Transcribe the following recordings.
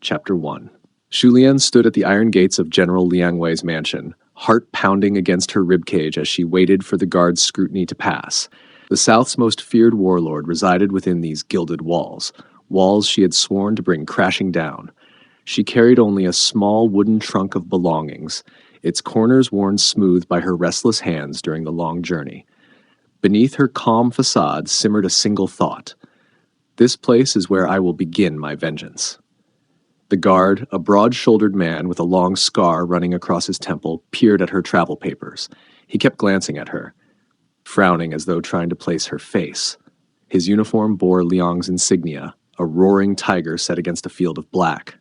Chapter 1. Lian stood at the iron gates of General Liang Wei's mansion, heart pounding against her ribcage as she waited for the guard's scrutiny to pass. The South's most feared warlord resided within these gilded walls, walls she had sworn to bring crashing down. She carried only a small wooden trunk of belongings, its corners worn smooth by her restless hands during the long journey. Beneath her calm facade simmered a single thought. This place is where I will begin my vengeance. The guard, a broad-shouldered man with a long scar running across his temple, peered at her travel papers. He kept glancing at her, frowning as though trying to place her face. His uniform bore Liang's insignia, a roaring tiger set against a field of black.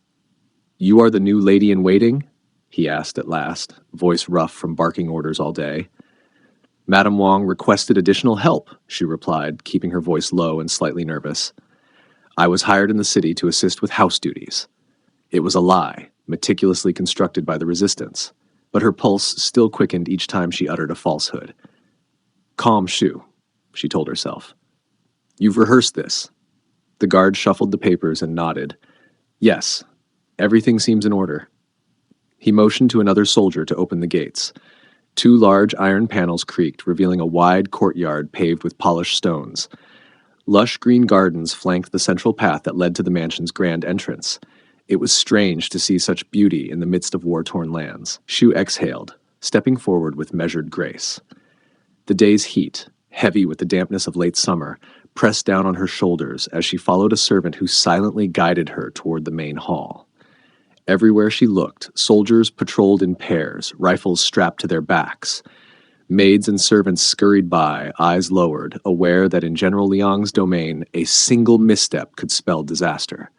"You are the new lady-in-waiting?" he asked at last, voice rough from barking orders all day. "Madame Wang requested additional help," she replied, keeping her voice low and slightly nervous. "I was hired in the city to assist with house duties." It was a lie, meticulously constructed by the resistance, but her pulse still quickened each time she uttered a falsehood. "Calm, Shu," she told herself. "You've rehearsed this." The guard shuffled the papers and nodded. "Yes, everything seems in order." He motioned to another soldier to open the gates. Two large iron panels creaked, revealing a wide courtyard paved with polished stones. Lush green gardens flanked the central path that led to the mansion's grand entrance. It was strange to see such beauty in the midst of war-torn lands. Shu exhaled, stepping forward with measured grace. The day's heat, heavy with the dampness of late summer, pressed down on her shoulders as she followed a servant who silently guided her toward the main hall. Everywhere she looked, soldiers patrolled in pairs, rifles strapped to their backs. Maids and servants scurried by, eyes lowered, aware that in General Liang's domain, a single misstep could spell disaster.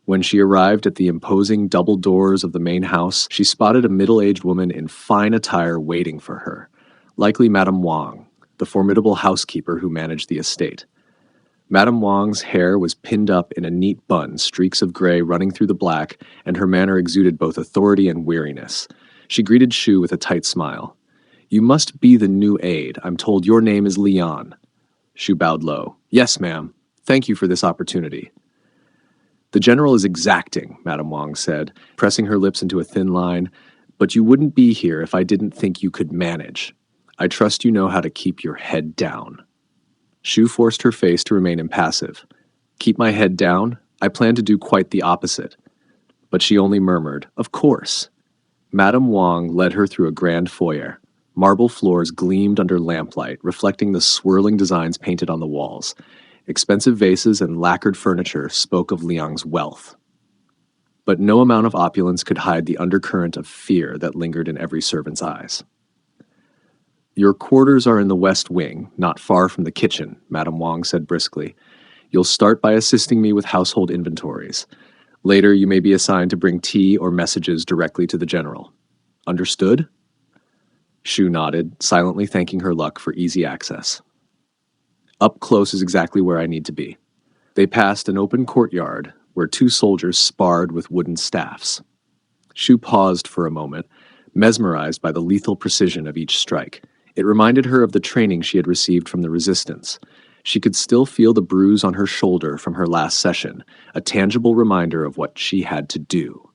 When she arrived at the imposing double doors of the main house, she spotted a middle-aged woman in fine attire waiting for her, likely Madame Wang, the formidable housekeeper who managed the estate. Madame Wang's hair was pinned up in a neat bun, streaks of gray running through the black, and her manner exuded both authority and weariness. She greeted Shu with a tight smile. "You must be the new aide. I'm told your name is Lian." Shu bowed low. "Yes, ma'am. Thank you for this opportunity." "The general is exacting," Madame Wang said, pressing her lips into a thin line, "but you wouldn't be here if I didn't think you could manage. I trust you know how to keep your head down." Shu forced her face to remain impassive. "Keep my head down? I plan to do quite the opposite." But she only murmured, "Of course." Madame Wang led her through a grand foyer. Marble floors gleamed under lamplight, reflecting the swirling designs painted on the walls. Expensive vases and lacquered furniture spoke of Liang's wealth. But no amount of opulence could hide the undercurrent of fear that lingered in every servant's eyes. "Your quarters are in the west wing, not far from the kitchen," Madame Wang said briskly. "You'll start by assisting me with household inventories. Later, you may be assigned to bring tea or messages directly to the general. Understood?" Shu nodded, silently thanking her luck for easy access. "Up close is exactly where I need to be." They passed an open courtyard where two soldiers sparred with wooden staffs. Shu paused for a moment, mesmerized by the lethal precision of each strike. It reminded her of the training she had received from the resistance. She could still feel the bruise on her shoulder from her last session, a tangible reminder of what she had to do.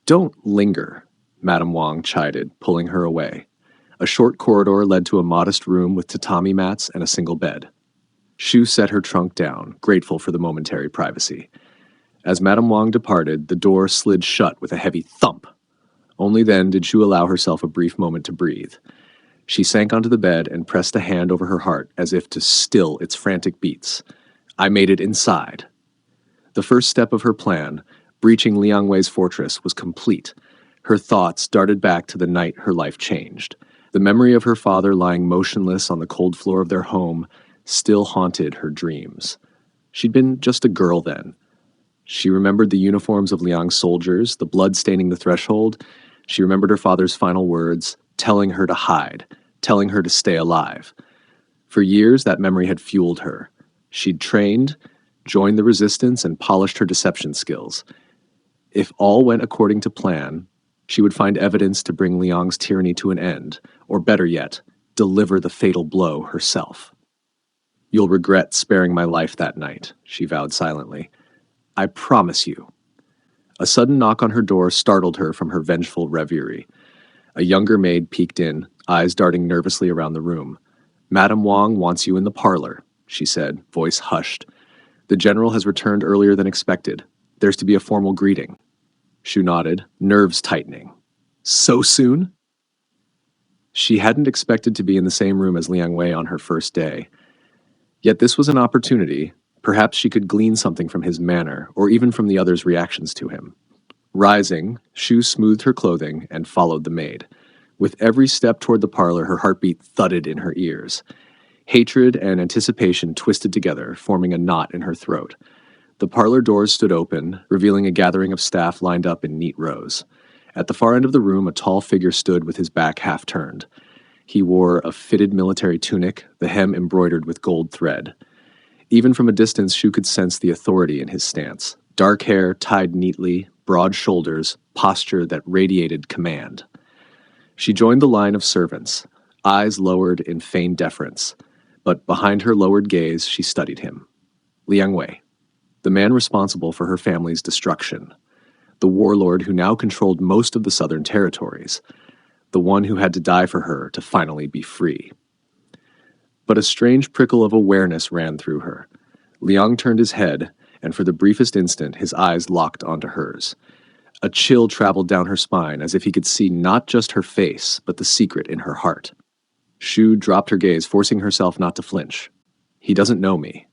"Don't linger," Madame Wang chided, pulling her away. A short corridor led to a modest room with tatami mats and a single bed. Shu set her trunk down, grateful for the momentary privacy. As Madame Wang departed, the door slid shut with a heavy thump. Only then did Shu allow herself a brief moment to breathe. She sank onto the bed and pressed a hand over her heart as if to still its frantic beats. "I made it inside." The first step of her plan, breaching Liang Wei's fortress, was complete. Her thoughts darted back to the night her life changed. The memory of her father lying motionless on the cold floor of their home still haunted her dreams. She'd been just a girl then. She remembered the uniforms of Liang's soldiers, the blood staining the threshold. She remembered her father's final words, telling her to hide, telling her to stay alive. For years, that memory had fueled her. She'd trained, joined the resistance, and polished her deception skills. If all went according to plan, she would find evidence to bring Liang's tyranny to an end, or better yet, deliver the fatal blow herself. "You'll regret sparing my life that night," she vowed silently. "I promise you." A sudden knock on her door startled her from her vengeful reverie. A younger maid peeked in, eyes darting nervously around the room. "Madame Wang wants you in the parlor," she said, voice hushed. "The general has returned earlier than expected. There's to be a formal greeting." Shu nodded, nerves tightening. "So soon?" She hadn't expected to be in the same room as Liang Wei on her first day. Yet this was an opportunity. Perhaps she could glean something from his manner, or even from the others' reactions to him. Rising, Shu smoothed her clothing and followed the maid. With every step toward the parlor, her heartbeat thudded in her ears. Hatred and anticipation twisted together, forming a knot in her throat. The parlor doors stood open, revealing a gathering of staff lined up in neat rows. At the far end of the room, a tall figure stood with his back half turned. He wore a fitted military tunic, the hem embroidered with gold thread. Even from a distance, Shu could sense the authority in his stance. Dark hair tied neatly, broad shoulders, posture that radiated command. She joined the line of servants, eyes lowered in feigned deference, but behind her lowered gaze, she studied him. Liang Wei, the man responsible for her family's destruction, the warlord who now controlled most of the southern territories, the one who had to die for her to finally be free. But a strange prickle of awareness ran through her. Liang turned his head, and for the briefest instant, his eyes locked onto hers. A chill traveled down her spine, as if he could see not just her face, but the secret in her heart. Shu dropped her gaze, forcing herself not to flinch. "He doesn't know me,"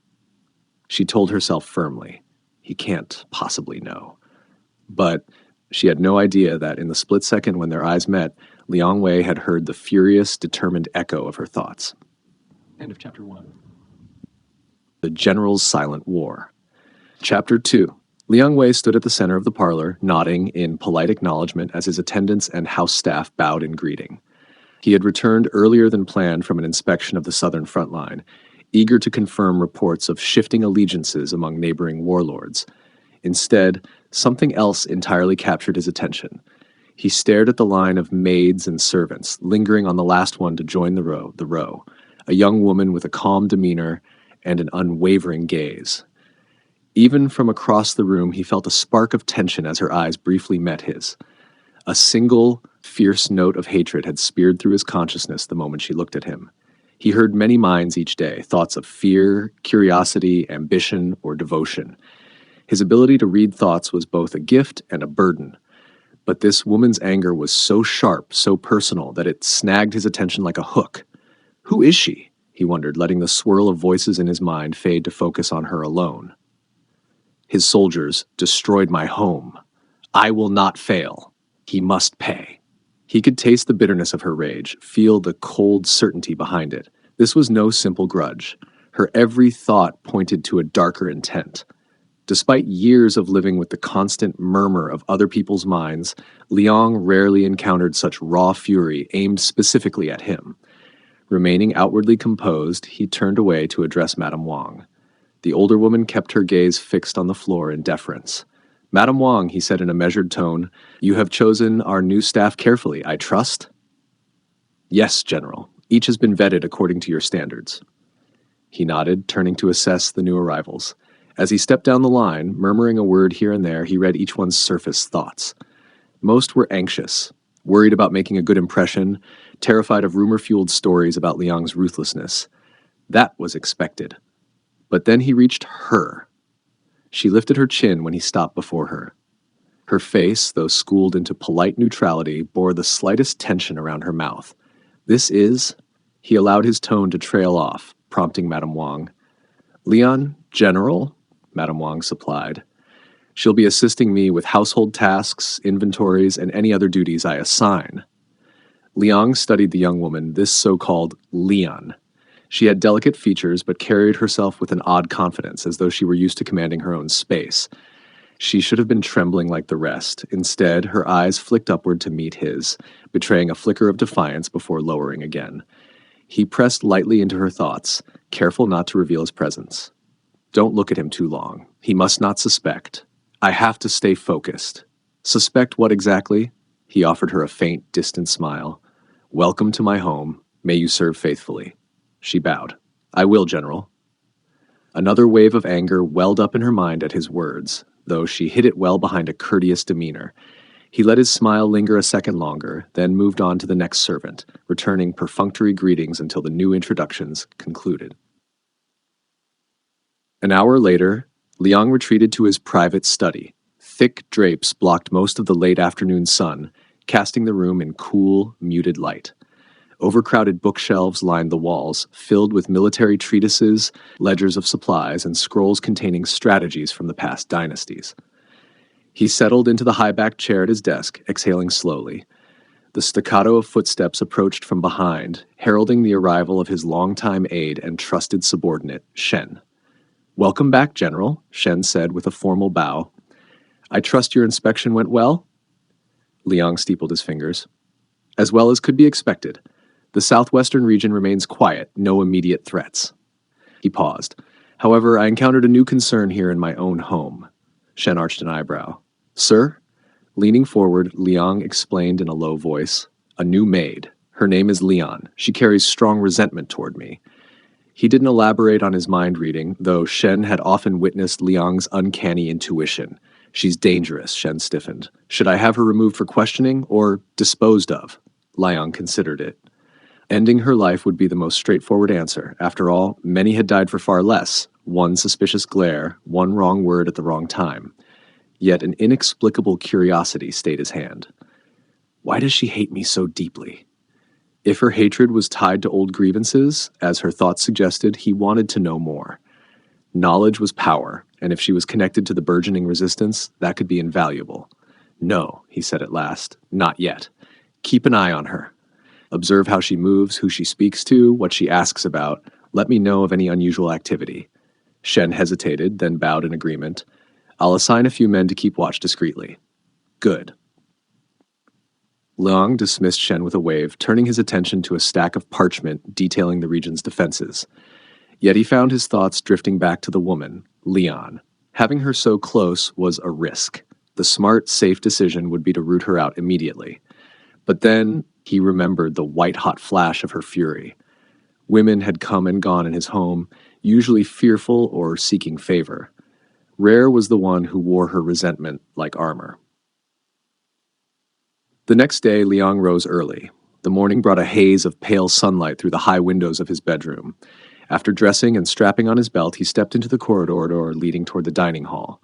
she told herself firmly. He can't possibly know. But she had no idea that in the split second when their eyes met, Liang Wei had heard the furious, determined echo of her thoughts. End of Chapter 1. The General's Silent War. Chapter 2. Liang Wei stood at the center of the parlor, nodding in polite acknowledgement as his attendants and house staff bowed in greeting. He had returned earlier than planned from an inspection of the southern front line, eager to confirm reports of shifting allegiances among neighboring warlords. Instead, something else entirely captured his attention. He stared at the line of maids and servants, lingering on the last one to join the row, a young woman with a calm demeanor and an unwavering gaze. Even from across the room, he felt a spark of tension as her eyes briefly met his. A single, fierce note of hatred had speared through his consciousness the moment she looked at him. He heard many minds each day, thoughts of fear, curiosity, ambition, or devotion. His ability to read thoughts was both a gift and a burden. But this woman's anger was so sharp, so personal, that it snagged his attention like a hook. Who is she? He wondered, letting the swirl of voices in his mind fade to focus on her alone. His soldiers destroyed my home. I will not fail. He must pay. He could taste the bitterness of her rage, feel the cold certainty behind it. This was no simple grudge. Her every thought pointed to a darker intent. Despite years of living with the constant murmur of other people's minds, Liang rarely encountered such raw fury aimed specifically at him. Remaining outwardly composed, he turned away to address Madame Wang. The older woman kept her gaze fixed on the floor in deference. "Madame Wang," he said in a measured tone, "you have chosen our new staff carefully, I trust?" "Yes, General. Each has been vetted according to your standards." He nodded, turning to assess the new arrivals. As he stepped down the line, murmuring a word here and there, he read each one's surface thoughts. Most were anxious, worried about making a good impression, terrified of rumor-fueled stories about Liang's ruthlessness. That was expected. But then he reached her. She lifted her chin when he stopped before her. Her face, though schooled into polite neutrality, bore the slightest tension around her mouth. "This is—" He allowed his tone to trail off, prompting Madame Wang. "Lian, General," Madame Wang supplied. "She'll be assisting me with household tasks, inventories, and any other duties I assign." Liang studied the young woman, this so-called Lian. She had delicate features, but carried herself with an odd confidence, as though she were used to commanding her own space. She should have been trembling like the rest. Instead, her eyes flicked upward to meet his, betraying a flicker of defiance before lowering again. He pressed lightly into her thoughts, careful not to reveal his presence. "Don't look at him too long. He must not suspect. I have to stay focused." "Suspect what exactly?" He offered her a faint, distant smile. "Welcome to my home. May you serve faithfully." She bowed. "I will, General." Another wave of anger welled up in her mind at his words. though she hid it well behind a courteous demeanor. He let his smile linger a second longer, then moved on to the next servant, returning perfunctory greetings until the new introductions concluded. An hour later, Liang retreated to his private study. Thick drapes blocked most of the late afternoon sun, casting the room in cool, muted light. Overcrowded bookshelves lined the walls, filled with military treatises, ledgers of supplies, and scrolls containing strategies from the past dynasties. He settled into the high-backed chair at his desk, exhaling slowly. The staccato of footsteps approached from behind, heralding the arrival of his longtime aide and trusted subordinate, Shen. "Welcome back, General," Shen said with a formal bow. "I trust your inspection went well?" Liang steepled his fingers. "As well as could be expected. The southwestern region remains quiet, no immediate threats." He paused. "However, I encountered a new concern here in my own home." Shen arched an eyebrow. "Sir?" Leaning forward, Liang explained in a low voice. "A new maid. Her name is Lian. She carries strong resentment toward me." He didn't elaborate on his mind reading, though Shen had often witnessed Liang's uncanny intuition. "She's dangerous," Shen stiffened. "Should I have her removed for questioning, or disposed of?" Liang considered it. Ending her life would be the most straightforward answer. After all, many had died for far less. One suspicious glare, one wrong word at the wrong time. Yet an inexplicable curiosity stayed his hand. Why does she hate me so deeply? If her hatred was tied to old grievances, as her thoughts suggested, he wanted to know more. Knowledge was power, and if she was connected to the burgeoning resistance, that could be invaluable. "No," he said at last, "not yet. Keep an eye on her. Observe how she moves, who she speaks to, what she asks about. Let me know of any unusual activity." Shen hesitated, then bowed in agreement. "I'll assign a few men to keep watch discreetly." "Good." Liang dismissed Shen with a wave, turning his attention to a stack of parchment detailing the region's defenses. Yet he found his thoughts drifting back to the woman, Lian. Having her so close was a risk. The smart, safe decision would be to root her out immediately. But then he remembered the white-hot flash of her fury. Women had come and gone in his home, usually fearful or seeking favor. Rare was the one who wore her resentment like armor. The next day, Liang rose early. The morning brought a haze of pale sunlight through the high windows of his bedroom. After dressing and strapping on his belt, he stepped into the corridor leading toward the dining hall.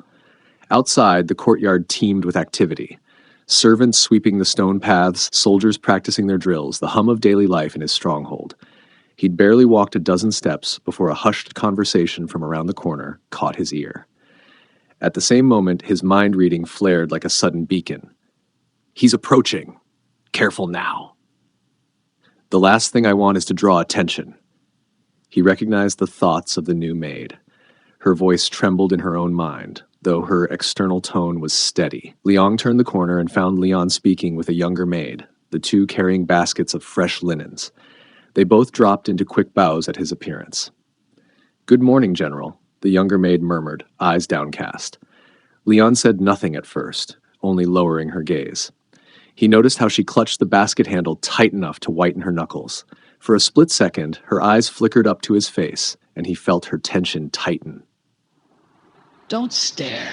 Outside, the courtyard teemed with activity. Servants sweeping the stone paths, soldiers practicing their drills, the hum of daily life in his stronghold. He'd barely walked a dozen steps before a hushed conversation from around the corner caught his ear. At the same moment, his mind reading flared like a sudden beacon. "He's approaching. Careful now. The last thing I want is to draw attention." He recognized the thoughts of the new maid. Her voice trembled in her own mind, though her external tone was steady. Liang turned the corner and found Lian speaking with a younger maid, the two carrying baskets of fresh linens. They both dropped into quick bows at his appearance. "Good morning, General," the younger maid murmured, eyes downcast. Lian said nothing at first, only lowering her gaze. He noticed how she clutched the basket handle tight enough to whiten her knuckles. For a split second, her eyes flickered up to his face, and he felt her tension tighten. "Don't stare."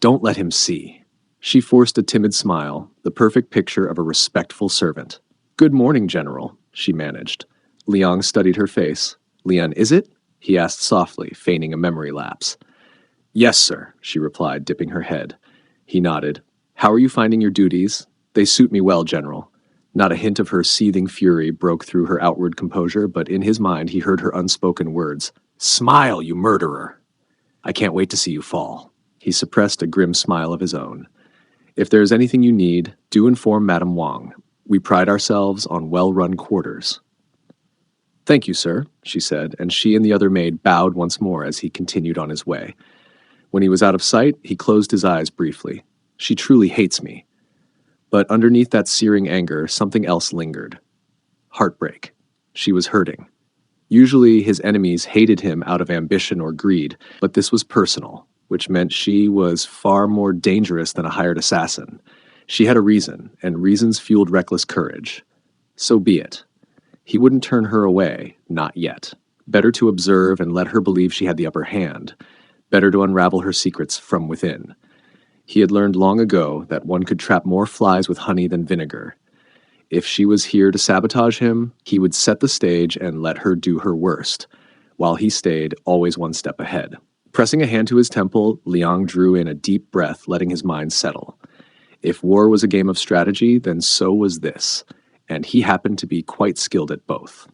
"Don't let him see." She forced a timid smile, the perfect picture of a respectful servant. "Good morning, General," she managed. Liang studied her face. "Lian, is it?" he asked softly, feigning a memory lapse. "Yes, sir," she replied, dipping her head. He nodded. "How are you finding your duties?" "They suit me well, General." Not a hint of her seething fury broke through her outward composure, but in his mind he heard her unspoken words. "Smile, you murderer! I can't wait to see you fall." He suppressed a grim smile of his own. "If there is anything you need, do inform Madame Wang. We pride ourselves on well-run quarters." "Thank you, sir," she said, and she and the other maid bowed once more as he continued on his way. When he was out of sight, he closed his eyes briefly. She truly hates me. But underneath that searing anger, something else lingered. Heartbreak. She was hurting. Usually his enemies hated him out of ambition or greed, but this was personal, which meant she was far more dangerous than a hired assassin. She had a reason, and reasons fueled reckless courage. So be it. He wouldn't turn her away, not yet. Better to observe and let her believe she had the upper hand. Better to unravel her secrets from within. He had learned long ago that one could trap more flies with honey than vinegar. If she was here to sabotage him, he would set the stage and let her do her worst, while he stayed always one step ahead. Pressing a hand to his temple, Liang drew in a deep breath, letting his mind settle. If war was a game of strategy, then so was this, and he happened to be quite skilled at both.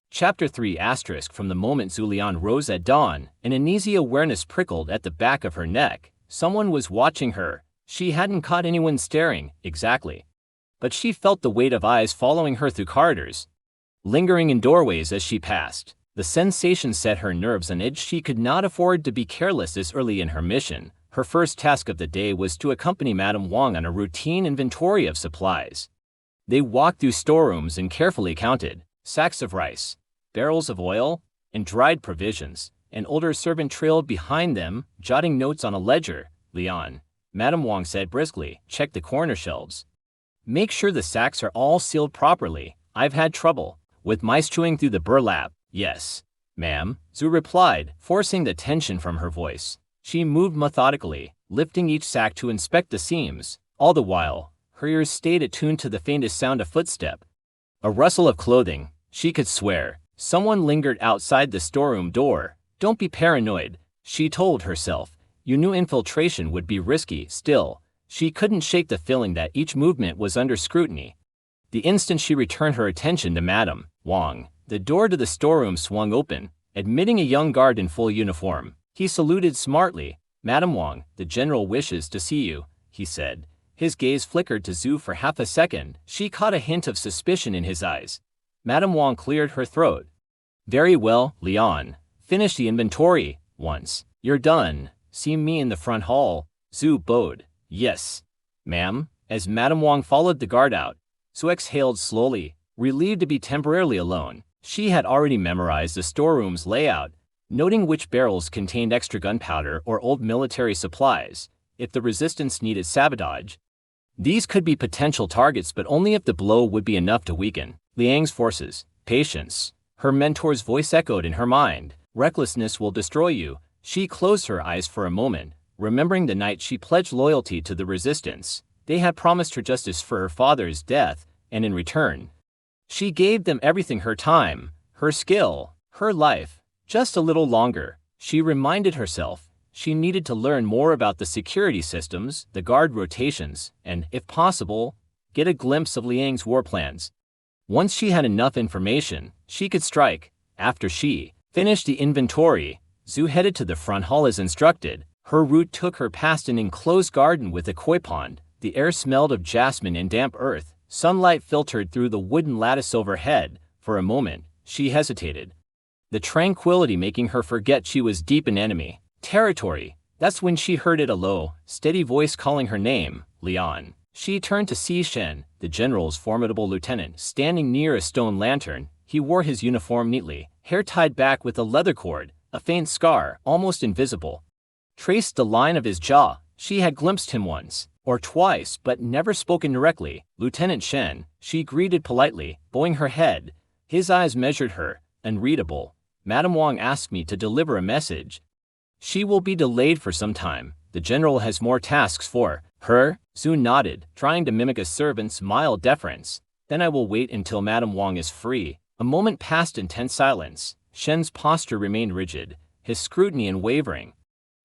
Chapter 3 *. From the moment Zhu Lian rose at dawn, an uneasy awareness prickled at the back of her neck. Someone was watching her. She hadn't caught anyone staring, exactly. But she felt the weight of eyes following her through corridors, lingering in doorways as she passed. The sensation set her nerves on edge. She could not afford to be careless this early in her mission. Her first task of the day was to accompany Madame Wang on a routine inventory of supplies. They walked through storerooms and carefully counted sacks of rice, barrels of oil, and dried provisions. An older servant trailed behind them, jotting notes on a ledger. Lian, Madame Wang said briskly, check the corner shelves. Make sure the sacks are all sealed properly. I've had trouble with mice chewing through the burlap. Yes, ma'am, Zhu replied, forcing the tension from her voice. She moved methodically, lifting each sack to inspect the seams. All the while, her ears stayed attuned to the faintest sound of footstep. A rustle of clothing. She could swear someone lingered outside the storeroom door. Don't be paranoid, she told herself. You knew infiltration would be risky. Still, she couldn't shake the feeling that each movement was under scrutiny. The instant she returned her attention to Madame Wang, the door to the storeroom swung open, admitting a young guard in full uniform. He saluted smartly. Madame Wang, the general wishes to see you, he said. His gaze flickered to Zhu for half a second. She caught a hint of suspicion in his eyes. Madame Wang cleared her throat. Very well, Lian. Finish the inventory once you're done. See me in the front hall. Zhu bowed. Yes, ma'am. As Madame Wang followed the guard out, Zhu exhaled slowly, relieved to be temporarily alone. She had already memorized the storeroom's layout, noting which barrels contained extra gunpowder or old military supplies. If the resistance needed sabotage, these could be potential targets, but only if the blow would be enough to weaken Liang's forces. Patience. Her mentor's voice echoed in her mind. Recklessness will destroy you. She closed her eyes for a moment, remembering the night she pledged loyalty to the resistance. They had promised her justice for her father's death, and in return, she gave them everything: her time, her skill, her life. Just a little longer, she reminded herself. She needed to learn more about the security systems, the guard rotations, and, if possible, get a glimpse of Liang's war plans. Once she had enough information, she could strike. After she finished the inventory, Zhu headed to the front hall as instructed. Her route took her past an enclosed garden with a koi pond. The air smelled of jasmine and damp earth. Sunlight filtered through the wooden lattice overhead. For a moment, she hesitated, the tranquility making her forget she was deep in enemy territory. That's when she heard a low, steady voice calling her name, Lian. She turned to see Shen, the general's formidable lieutenant, standing near a stone lantern. He wore his uniform neatly, hair tied back with a leather cord. A faint scar, almost invisible, traced the line of his jaw. She had glimpsed him once or twice, but never spoken directly. Lieutenant Shen, she greeted politely, bowing her head. His eyes measured her, unreadable. Madame Wang asked me to deliver a message. She will be delayed for some time. The general has more tasks for her. Zhu nodded, trying to mimic a servant's mild deference. Then I will wait until Madame Wang is free. A moment passed in tense silence. Shen's posture remained rigid, his scrutiny unwavering.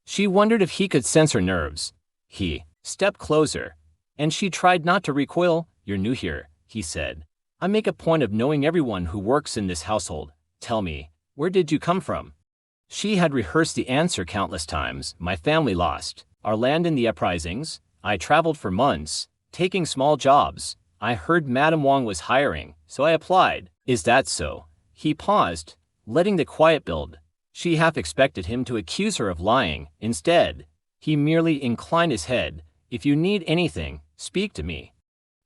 She wondered if he could sense her nerves. He stepped closer, and she tried not to recoil. You're new here, he said. I make a point of knowing everyone who works in this household. Tell me, where did you come from? She had rehearsed the answer countless times. My family lost our land in the uprisings. I traveled for months, taking small jobs. I heard Madame Wang was hiring, so I applied. Is that so? He paused, letting the quiet build. She half expected him to accuse her of lying. Instead, he merely inclined his head. If you need anything, speak to me.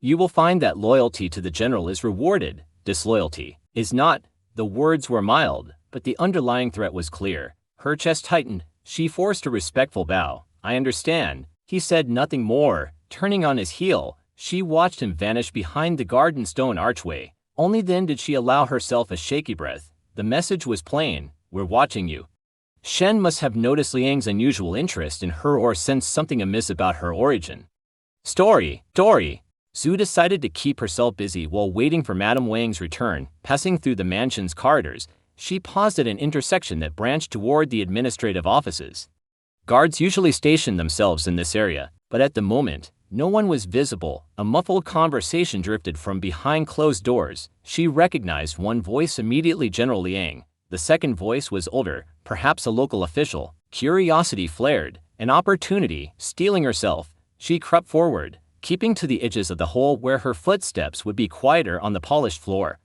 You will find that loyalty to the general is rewarded. Disloyalty is not. The words were mild, but the underlying threat was clear. Her chest tightened. She forced a respectful bow. I understand. He said nothing more. Turning on his heel, she watched him vanish behind the garden stone archway. Only then did she allow herself a shaky breath. The message was plain. We're watching you. Shen must have noticed Liang's unusual interest in her or sensed something amiss about her origin. Story. Zhu decided to keep herself busy while waiting for Madame Wang's return. Passing through the mansion's corridors, she paused at an intersection that branched toward the administrative offices. Guards usually station themselves in this area, but at the moment, no one was visible. A muffled conversation drifted from behind closed doors. She recognized one voice immediately, General Liang. The second voice was older, perhaps a local official. Curiosity flared, an opportunity, stealing herself. She crept forward, keeping to the edges of the hole where her footsteps would be quieter on the polished floor.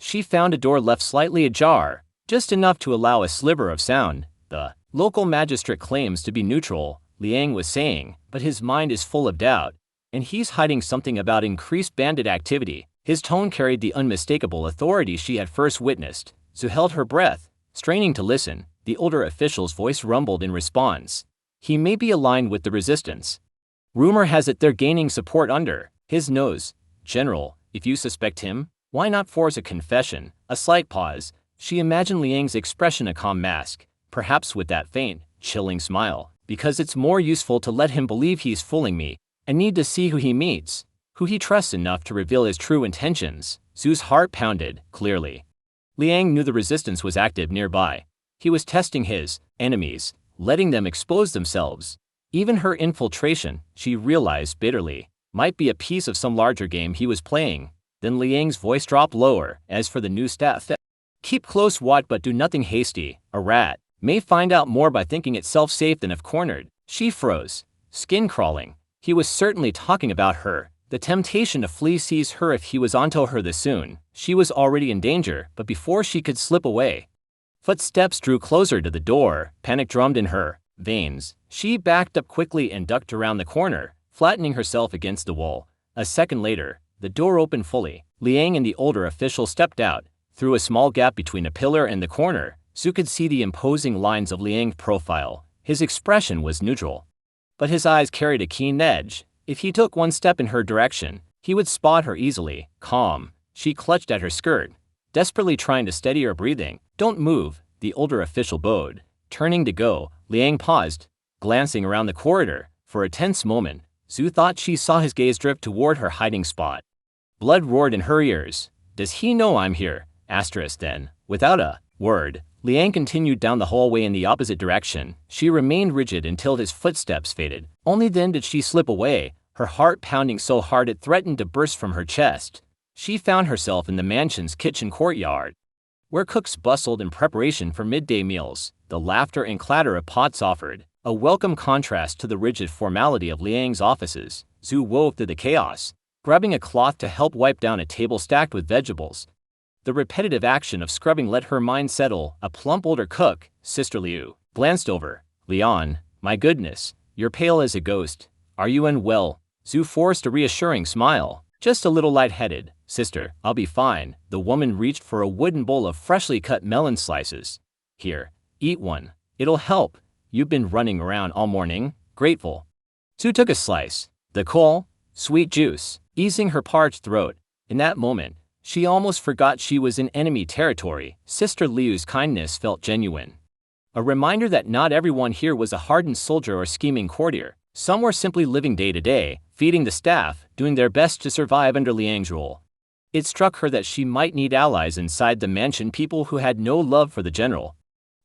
She found a door left slightly ajar, just enough to allow a sliver of sound. The local magistrate claims to be neutral, Liang was saying, but his mind is full of doubt, and he's hiding something about increased bandit activity. His tone carried the unmistakable authority she had first witnessed. Zhu held her breath, straining to listen. The older official's voice rumbled in response. He may be aligned with the resistance. Rumor has it they're gaining support under his nose. General, if you suspect him, why not force a confession? A slight pause. She imagined Liang's expression a calm mask, perhaps with that faint, chilling smile. Because it's more useful to let him believe he's fooling me. I need to see who he meets, who he trusts enough to reveal his true intentions. Zhu's heart pounded, clearly. Liang knew the resistance was active nearby. He was testing his enemies, letting them expose themselves. Even her infiltration, she realized bitterly, might be a piece of some larger game he was playing. Then Liang's voice dropped lower. As for the new staff, keep close watch but do nothing hasty. A rat may find out more by thinking itself safe than if cornered. She froze, skin crawling. He was certainly talking about her. The temptation to flee seized her if he was onto her this soon. She was already in danger, but before she could slip away, footsteps drew closer to the door. Panic drummed in her veins. She backed up quickly and ducked around the corner, flattening herself against the wall. A second later, the door opened fully. Liang and the older official stepped out. Through a small gap between a pillar and the corner, Zhu could see the imposing lines of Liang's profile. His expression was neutral, but his eyes carried a keen edge. If he took one step in her direction, he would spot her easily. Calm, she clutched at her skirt, desperately trying to steady her breathing. Don't move, the older official bowed. Turning to go, Liang paused, glancing around the corridor. For a tense moment, Zhu thought she saw his gaze drift toward her hiding spot. Blood roared in her ears. Does he know I'm here? Then, without a word, Liang continued down the hallway in the opposite direction. She remained rigid until his footsteps faded. Only then did she slip away, her heart pounding so hard it threatened to burst from her chest. She found herself in the mansion's kitchen courtyard, where cooks bustled in preparation for midday meals. The laughter and clatter of pots offered a welcome contrast to the rigid formality of Liang's offices. Zhu wove through the chaos, grabbing a cloth to help wipe down a table stacked with vegetables. The repetitive action of scrubbing let her mind settle. A plump older cook, Sister Liu, glanced over. Lian, my goodness, you're pale as a ghost. Are you unwell? Zhu forced a reassuring smile. Just a little lightheaded. Sister, I'll be fine. The woman reached for a wooden bowl of freshly cut melon slices. Here, eat one. It'll help. You've been running around all morning. Grateful. Zhu took a slice. The cool, sweet juice, easing her parched throat. In that moment, she almost forgot she was in enemy territory. Sister Liu's kindness felt genuine. A reminder that not everyone here was a hardened soldier or scheming courtier. Some were simply living day to day, feeding the staff, doing their best to survive under Liang's rule. It struck her that she might need allies inside the mansion, people who had no love for the general,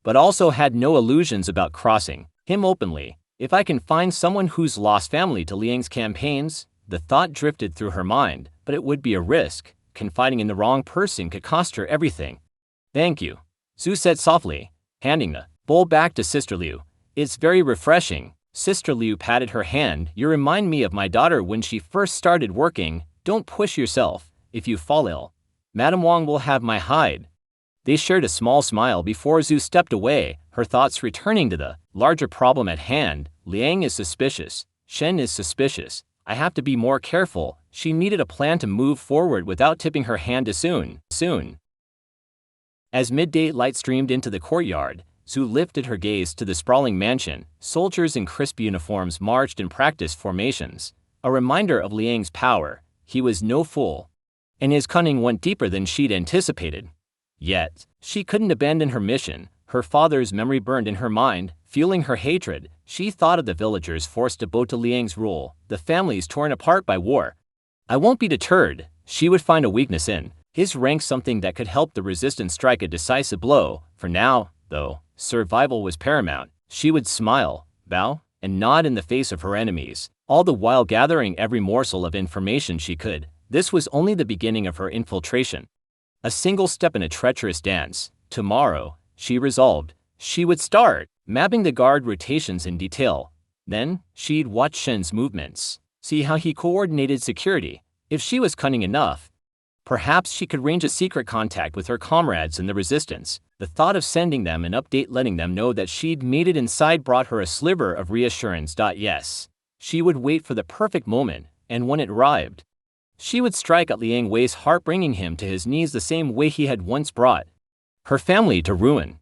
but also had no illusions about crossing him openly. If I can find someone who's lost family to Liang's campaigns, the thought drifted through her mind, but it would be a risk. Confiding in the wrong person could cost her everything. Thank you, Zhu said softly, handing the bowl back to Sister Liu. It's very refreshing. Sister Liu patted her hand. You remind me of my daughter when she first started working. Don't push yourself. If you fall ill, Madame Wang will have my hide. They shared a small smile before Zhu stepped away, her thoughts returning to the larger problem at hand. Liang is suspicious. Shen is suspicious. I have to be more careful. She needed a plan to move forward without tipping her hand too soon. As midday light streamed into the courtyard, Zhu lifted her gaze to the sprawling mansion. Soldiers in crisp uniforms marched in practice formations, a reminder of Liang's power. He was no fool, and his cunning went deeper than she'd anticipated. Yet, she couldn't abandon her mission. Her father's memory burned in her mind, fueling her hatred. She thought of the villagers forced to bow to Liang's rule, the families torn apart by war. I won't be deterred. She would find a weakness in his rank, something that could help the resistance strike a decisive blow. For now, though, survival was paramount. She would smile, bow, and nod in the face of her enemies, all the while gathering every morsel of information she could. This was only the beginning of her infiltration. A single step in a treacherous dance. Tomorrow, she resolved, she would start mapping the guard rotations in detail. Then, she'd watch Shen's movements, see how he coordinated security. If she was cunning enough, perhaps she could arrange a secret contact with her comrades in the resistance. The thought of sending them an update letting them know that she'd made it inside brought her a sliver of reassurance. Yes, she would wait for the perfect moment, and when it arrived, she would strike at Liang Wei's heart, bringing him to his knees the same way he had once brought her family to ruin.